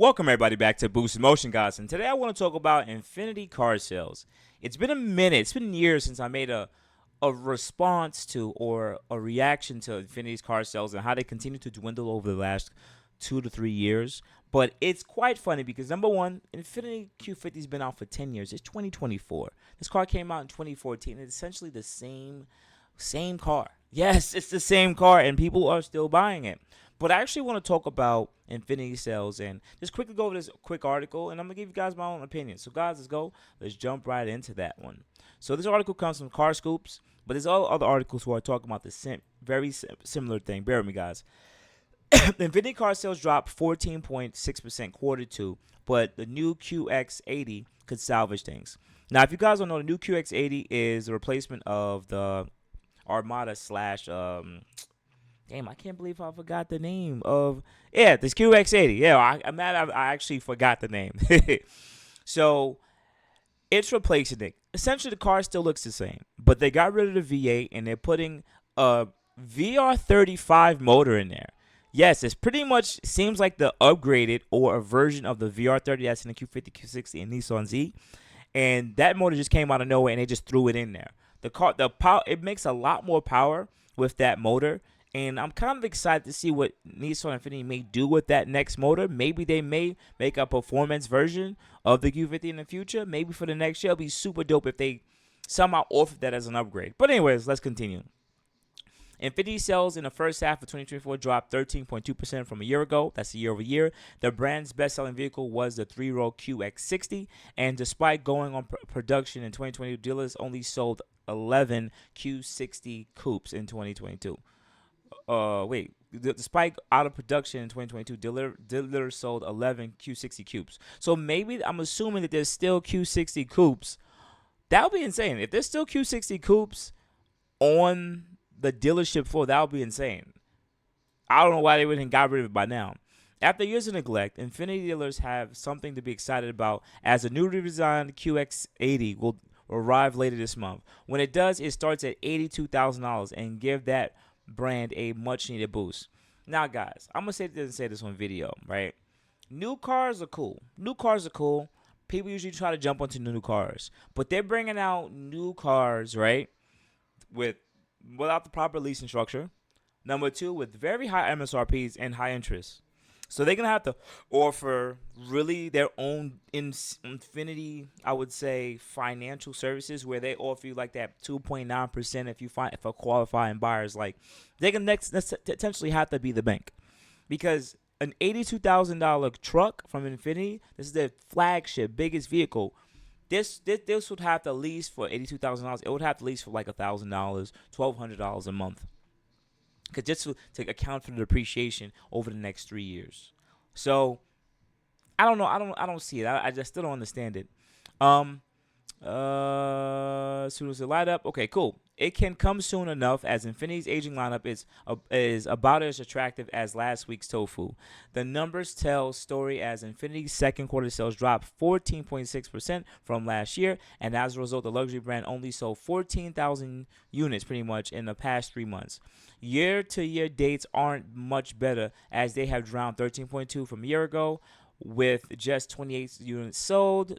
Welcome everybody back to boostinmotion, guys, and today I want to talk about Infiniti car sales. It's been a minute, it's been years since I made a response to or a reaction to Infiniti's car sales and how they continue to dwindle over the last 2 to 3 years. But it's quite funny because number one, Infiniti Q50's been out for 10 years. It's 2024. This car came out in 2014. It's essentially the same car. Yes, it's the same car, and people are still buying it. But I actually want to talk about Infiniti sales and just quickly go over this quick article, and I'm gonna give you guys my own opinion. So, guys, let's go. Let's jump right into that one. So, this article comes from Car Scoops, but there's all other articles who are talking about the very similar thing. Bear with me, guys. Infiniti car sales dropped 14.6% quarter two, but the new QX80 could salvage things. Now, if you guys don't know, the new QX80 is a replacement of the Armada slash damn, I can't believe I forgot the name of this QX80. Yeah, I'm mad I actually forgot the name. So it's replacing it. Essentially, the car still looks the same, but they got rid of the V8 and they're putting a VR35 motor in there. Yes, it's pretty much seems like the upgraded or a version of the VR30 that's in the Q50, Q60, and Nissan Z. And that motor just came out of nowhere and they just threw it in there. The power, it makes a lot more power with that motor, and I'm kind of excited to see what Nissan Infiniti may do with that next motor. Maybe they may make a performance version of the Q50 in the future. Maybe for the next year, it'll be super dope if they somehow offer that as an upgrade. But anyways, let's continue. Infiniti sales in the first half of 2024 dropped 13.2% from a year ago. That's year over year. The brand's best-selling vehicle was the three-row QX60, and despite going on production in 2022, dealers only sold 11 Q60 coupes in 2022. Despite out of production in 2022, dealers sold 11 Q60 coupes. So maybe I'm assuming that there's still Q60 coupes. That would be insane. If there's still Q60 coupes on the dealership floor, that would be insane. I don't know why they wouldn't got rid of it by now. After years of neglect, Infiniti dealers have something to be excited about as the newly redesigned QX80 will arrive later this month. When it does, it starts at $82,000 and give that brand a much needed boost. Now, guys, I'm gonna say this on video, right? New cars are cool. People usually try to jump onto new cars, but they're bringing out new cars, right? Without the proper leasing structure. Number two, with very high MSRPs and high interest. So they're gonna have to offer really their own Infiniti, I would say, financial services where they offer you like that 2.9% if you find for qualifying buyers. Like they're gonna potentially have to be the bank because an $82,000 truck from Infiniti, this is their flagship, biggest vehicle. This would have to lease for $82,000. It would have to lease for like $1,000, $1,200 a month. Cause just to account for the depreciation over the next 3 years. So I don't know. I don't see it. I just still don't understand it. As soon as it light up, okay, cool. It can come soon enough as Infiniti's aging lineup is about as attractive as last week's tofu. The numbers tell story as Infiniti's second quarter sales dropped 14.6% from last year, and as a result, the luxury brand only sold 14,000 units pretty much in the past 3 months. Year-to-year dates aren't much better as they have drowned 13.2 from a year ago, with just 28,000 units sold.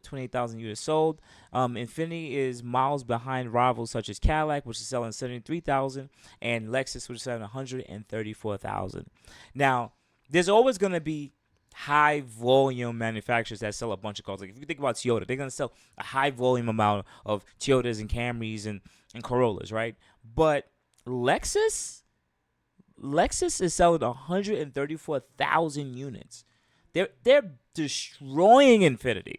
Infiniti is miles behind rivals such as Cadillac, which is selling 73,000, and Lexus, which is selling 134,000. Now, there's always going to be high volume manufacturers that sell a bunch of cars. Like if you think about Toyota, they're going to sell a high volume amount of Toyotas and Camrys and Corollas, right? But Lexus is selling 134,000 units. They're destroying Infiniti.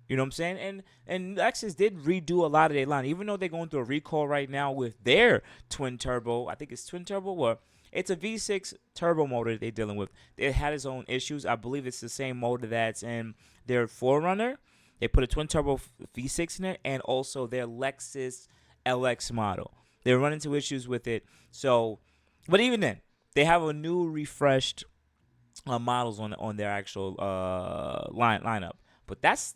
You know what I'm saying? And Lexus did redo a lot of their line, even though they're going through a recall right now with their twin turbo. I think it's twin turbo or it's a V6 turbo motor they're dealing with. It had its own issues. I believe it's the same motor that's in their 4Runner. They put a twin turbo V6 in it, and also their Lexus LX model. They run into issues with it. So, but even then, they have a new refreshed models on their actual lineup. But that's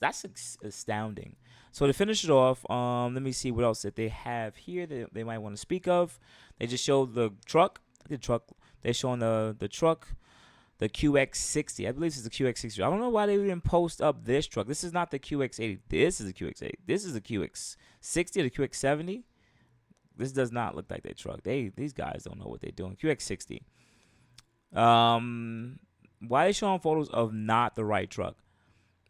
astounding. So to finish it off, let me see what else that they have here that they might want to speak of. They just showed the truck. They're showing the truck. the QX60. I believe this is the QX60. I don't know why they didn't post up this truck. This is not the QX80. This is the QX80. This is the QX60 or the QX70. This does not look like their truck. These guys don't know what they're doing. QX60. Why are they showing photos of not the right truck?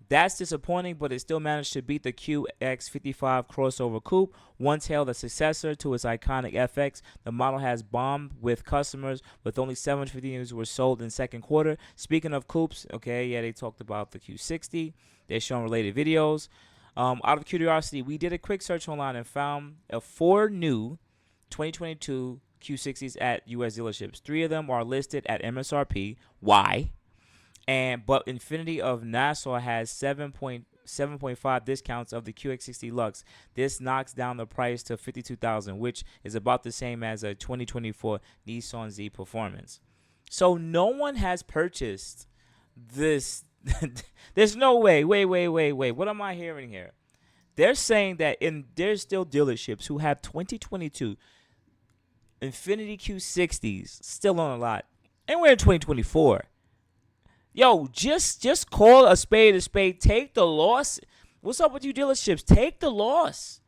That's disappointing, but it still managed to beat the QX55 crossover coupe, once hailed a successor to its iconic FX. The model has bombed with customers, with only 750 units were sold in second quarter. Speaking of coupes, okay, yeah, they talked about the Q60. They're showing related videos. Out of curiosity, we did a quick search online and found 4 new 2022 Q60s at U.S. dealerships. 3 of them are listed at MSRP. Why? But Infiniti of Nassau has 7.5 discounts of the QX60 Lux. This knocks down the price to $52,000, which is about the same as a 2024 Nissan Z Performance. So no one has purchased this. There's no way. Wait. What am I hearing here? They're saying that there's still dealerships who have 2022 Infiniti Q60s still on a lot, and we're in 2024. Yo, just call a spade a spade. Take the loss. What's up with you dealerships? Take the loss.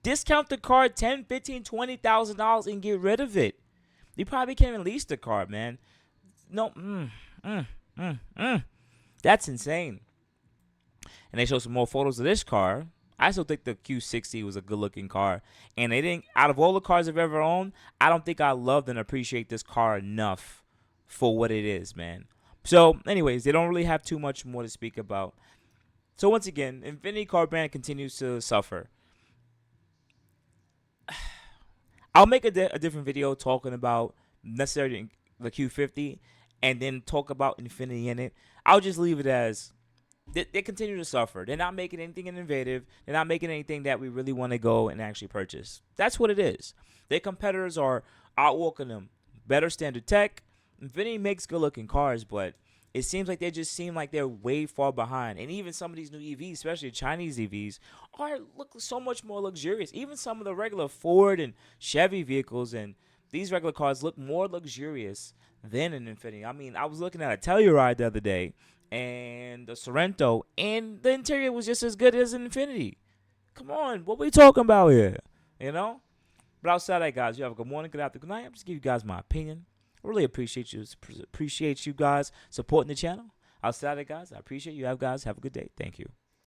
Discount the car $10,000, $15,000, $20,000 and get rid of it. You probably can't even lease the car, man. No, that's insane. And they show some more photos of this car. I still think the Q60 was a good-looking car. And they didn't. Out of all the cars I've ever owned, I don't think I loved and appreciate this car enough for what it is, man. So, anyways, they don't really have too much more to speak about. So, once again, Infiniti car brand continues to suffer. I'll make a different video talking about necessarily the Q50 and then talk about Infiniti in it. I'll just leave it as they continue to suffer. They're not making anything innovative. They're not making anything that we really want to go and actually purchase. That's what it is. Their competitors are outwalking them. Better standard tech. Infiniti makes good-looking cars, but it seems like they're way far behind. And even some of these new EVs, especially Chinese EVs, look so much more luxurious. Even some of the regular Ford and Chevy vehicles and these regular cars look more luxurious than an Infiniti. I mean, I was looking at a Telluride the other day and the Sorento, and the interior was just as good as an Infiniti. Come on, what we talking about here? You know? But outside that, guys, you have a good morning, good afternoon, good night. I'm just giving you guys my opinion. I really appreciate you guys supporting the channel. Outside of that, guys, I appreciate you guys. Have a good day. Thank you.